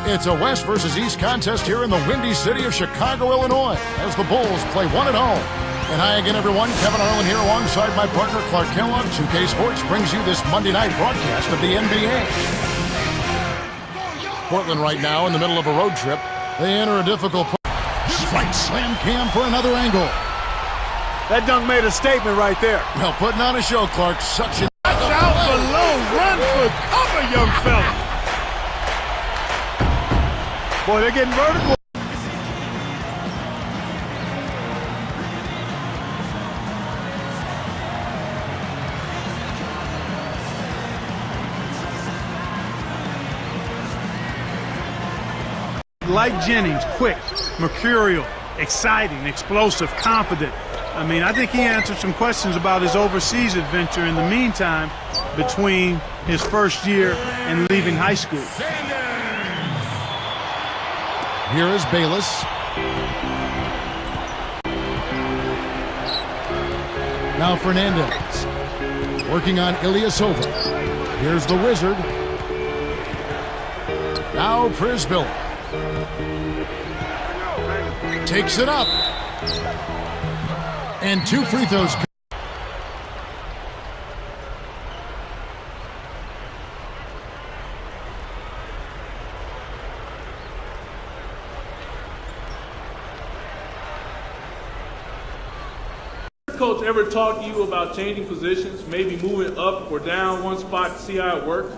It's a West versus East contest here in the windy city of Chicago, Illinois, as the Bulls play one at home. And hi again, everyone. Kevin Harlan here alongside my partner Clark Kellogg. 2K Sports brings you this Monday night broadcast of the NBA. Portland right now in the middle of a road trip. They enter a difficult Spike slam cam for another angle. That dunk made a statement right there. Well, putting on a show, Clark. Suction. Watch out below. Run for cover, young fella. Boy, they're getting vertical. Like Jennings, quick, mercurial, exciting, explosive, confident. I mean, I think he answered some questions about his overseas adventure in the meantime between his first year and leaving high school. Here is Bayless. Now Fernandez. Working on Ilyasova. Here's the Wizard. Now Prisbill. Takes it up. And 2 free throws. Coach ever talk to you about changing positions, maybe moving up or down one spot to see how it works?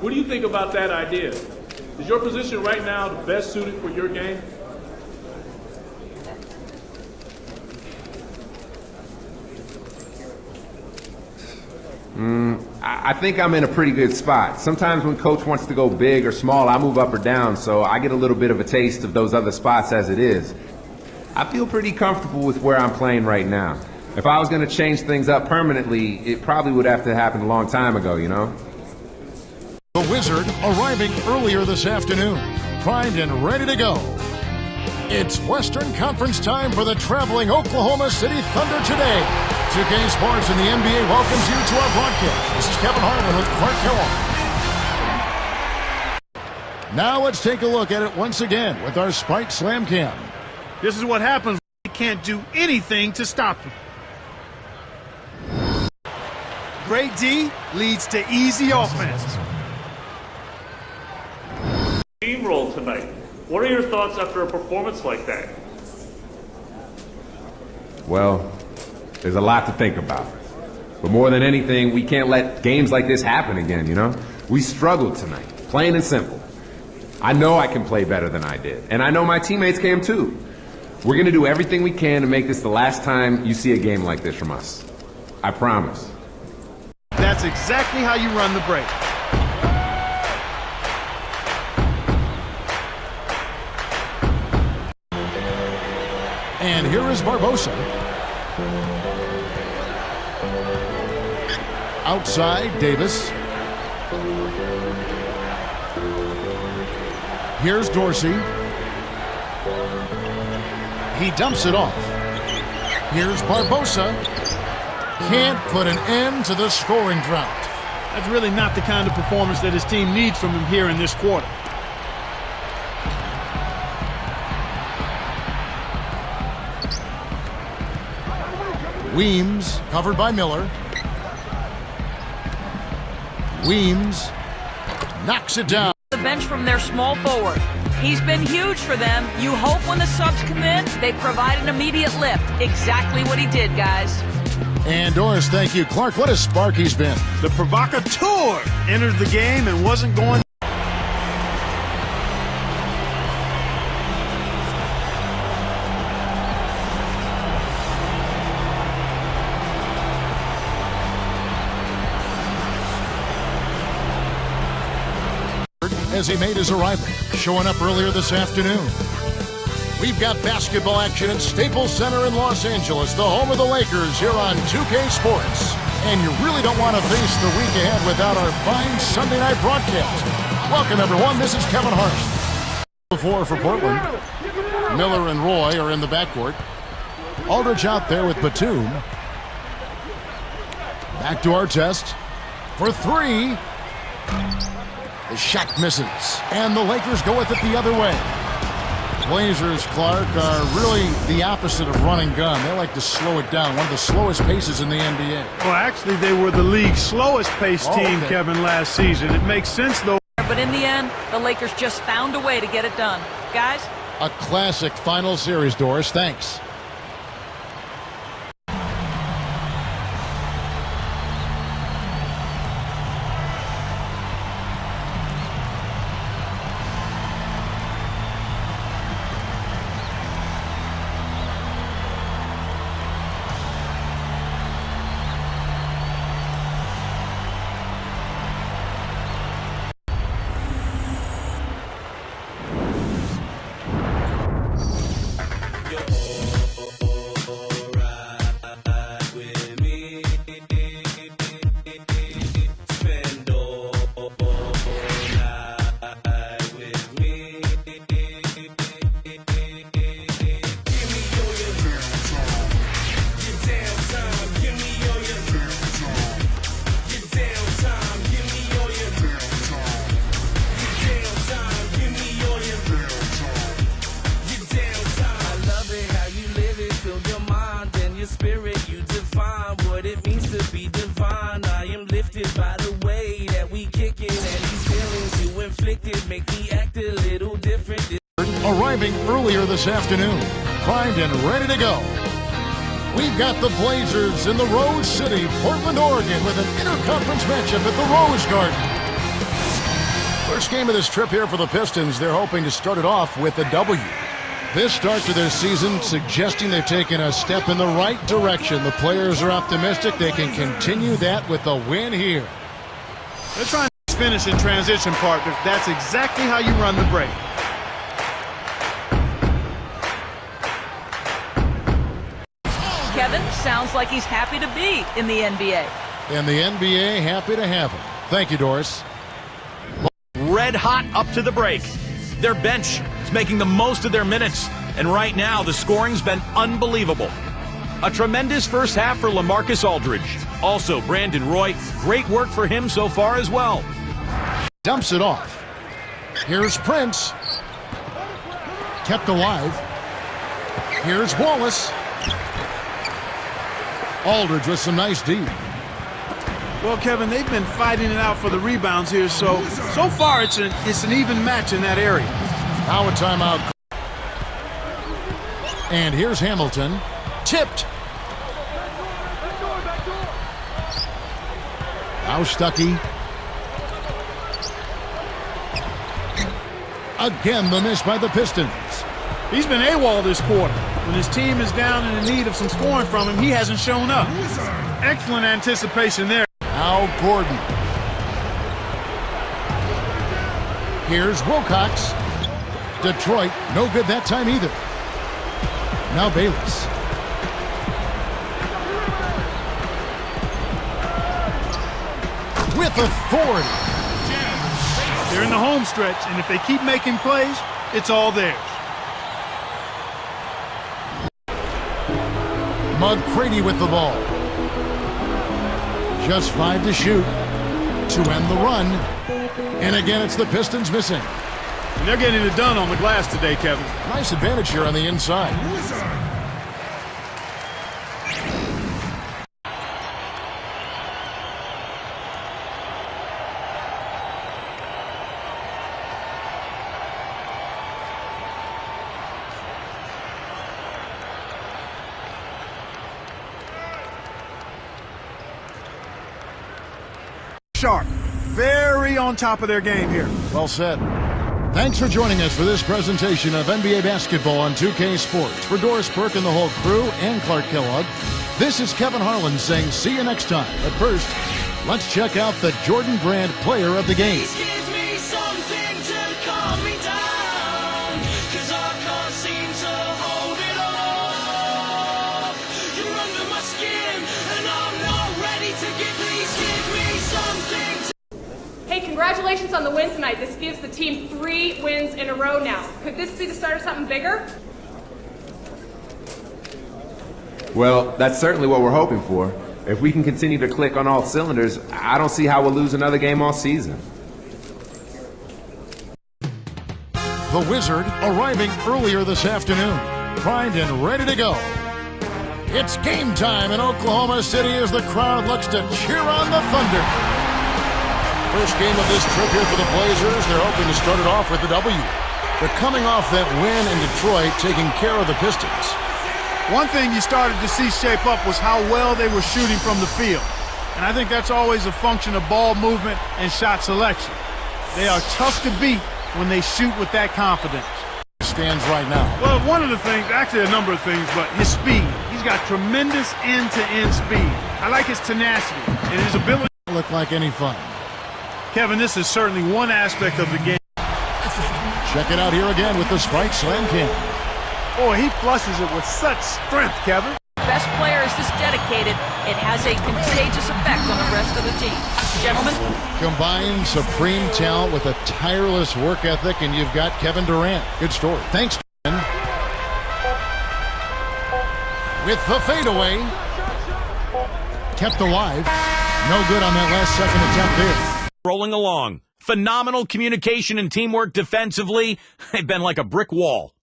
What do you think about that idea? Is your position right now the best suited for your game? I think I'm in a pretty good spot. Sometimes when coach wants to go big or small, I move up or down, so I get a little bit of a taste of those other spots as it is. I feel pretty comfortable with where I'm playing right now. If I was going to change things up permanently, it probably would have to happen a long time ago, you know? The Wizard arriving earlier this afternoon, primed and ready to go. It's Western Conference time for the traveling Oklahoma City Thunder today. 2K Sports and the NBA welcomes you to our broadcast. This is Kevin Harlan with Clark Kellogg. Now let's take a look at it once again with our Spike Slam Cam. This is what happens when you can't do anything to stop him. Great D leads to easy offense. Steamroll tonight. What are your thoughts after a performance like that? Well, there's a lot to think about. But more than anything, we can't let games like this happen again, you know? We struggled tonight, plain and simple. I know I can play better than I did, and I know my teammates can too. We're going to do everything we can to make this the last time you see a game like this from us. I promise. That's exactly how you run the break. And here is Barbosa. Outside, Davis. Here's Dorsey. He dumps it off. Here's Barbosa. Can't put an end to the scoring drought. That's really not the kind of performance that his team needs from him here in this quarter. Weems covered by Miller. Weems knocks it down. The bench from their small forward. He's been huge for them. You hope when the subs come in, they provide an immediate lift. Exactly what he did, guys. And Doris, thank you. Clark, what a spark he's been. The provocateur entered the game and wasn't going. As he made his arrival, showing up earlier this afternoon. We've got basketball action at Staples Center in Los Angeles, the home of the Lakers, here on 2K Sports. And you really don't want to face the week ahead without our fine Sunday night broadcast. Welcome, everyone. This is Kevin Hart. Before for Portland, Miller and Roy are in the backcourt. Aldridge out there with Batum. Back to our test for three. The shot misses, and the Lakers go with it the other way. Blazers, Clark, are really the opposite of run and gun. They like to slow it down, one of the slowest paces in the NBA. Well, actually, they were the league's slowest paced team, Kevin, last season. It makes sense, though. But in the end, the Lakers just found a way to get it done. Guys? A classic final series, Doris. Thanks. Arriving earlier this afternoon, primed and ready to go. We've got the Blazers in the Rose City, Portland, Oregon, with an interconference matchup at the Rose Garden. First game of this trip here for the Pistons. They're hoping to start it off with a W. This start to their season suggesting they've taken a step in the right direction. The players are optimistic they can continue that with a win here. They're trying to finish in transition, partner. That's exactly how you run the break. Kevin, sounds like he's happy to be in the NBA. And the NBA happy to have him. Thank you, Doris. Red hot up to the break. Their bench is making the most of their minutes, and right now the scoring's been unbelievable. A tremendous first half for LaMarcus Aldridge. Also, Brandon Roy, great work for him so far as well. Dumps it off. Here's Prince. Kept alive. Here's Wallace. Aldridge with some nice D. Well, Kevin, they've been fighting it out for the rebounds here, so far it's an even match in that area. Now a timeout. And here's Hamilton. Tipped. Now Stuckey. Again, the miss by the Pistons. He's been AWOL this quarter. When his team is down and in need of some scoring from him, he hasn't shown up. Excellent anticipation there. Now Gordon. Here's Wilcox. Detroit, no good that time either. Now Bayless. With authority. They're in the home stretch, and if they keep making plays, it's all theirs. McCready with the ball. Just 5 to shoot to end the run. And again, it's the Pistons missing. And they're getting it done on the glass today, Kevin. Nice advantage here on the inside. Sharp. Very on top of their game here. Well said. Thanks for joining us for this presentation of NBA basketball on 2K Sports. For Doris Burke and the whole crew and Clark Kellogg, this is Kevin Harlan saying see you next time. But first, let's check out the Jordan Brand Player of the Game. Congratulations on the win tonight. This gives the team 3 wins in a row now. Could this be the start of something bigger? Well, that's certainly what we're hoping for. If we can continue to click on all cylinders, I don't see how we'll lose another game all season. The Wizard arriving earlier this afternoon, primed and ready to go. It's game time in Oklahoma City as the crowd looks to cheer on the Thunder. First game of this trip here for the Blazers. They're hoping to start it off with a W. They're coming off that win in Detroit, taking care of the Pistons. One thing you started to see shape up was how well they were shooting from the field. And I think that's always a function of ball movement and shot selection. They are tough to beat when they shoot with that confidence. Stands right now. Well, one of the things, actually a number of things, but his speed. He's got tremendous end-to-end speed. I like his tenacity and his ability. Look like any fun. Kevin, this is certainly one aspect of the game. Check it out here again with the Sprite Slam Can. Boy, he flushes it with such strength, Kevin. Best player is this dedicated, it has a contagious effect on the rest of the team. Gentlemen. Combine supreme talent with a tireless work ethic, and you've got Kevin Durant. Good story. Thanks, Kevin. With the fadeaway. Kept alive. No good on that last second attempt there. Rolling along. Phenomenal communication and teamwork defensively. They've been like a brick wall.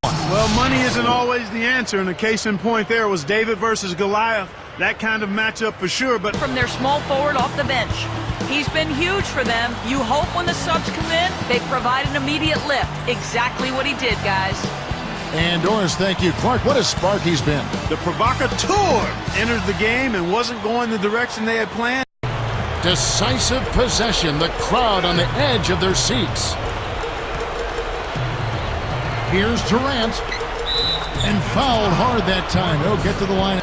Well, money isn't always the answer, and a case in point there was David versus Goliath. That kind of matchup for sure, but From their small forward off the bench. He's been huge for them. You hope when the subs come in, they provide an immediate lift. Exactly what he did, guys. And Doris, thank you. Clark, what a spark he's been. the provocateur entered the game and wasn't going the direction they had planned. Decisive possession. The crowd on the edge of their seats. Here's Durant. And fouled hard that time. He'll get to the line.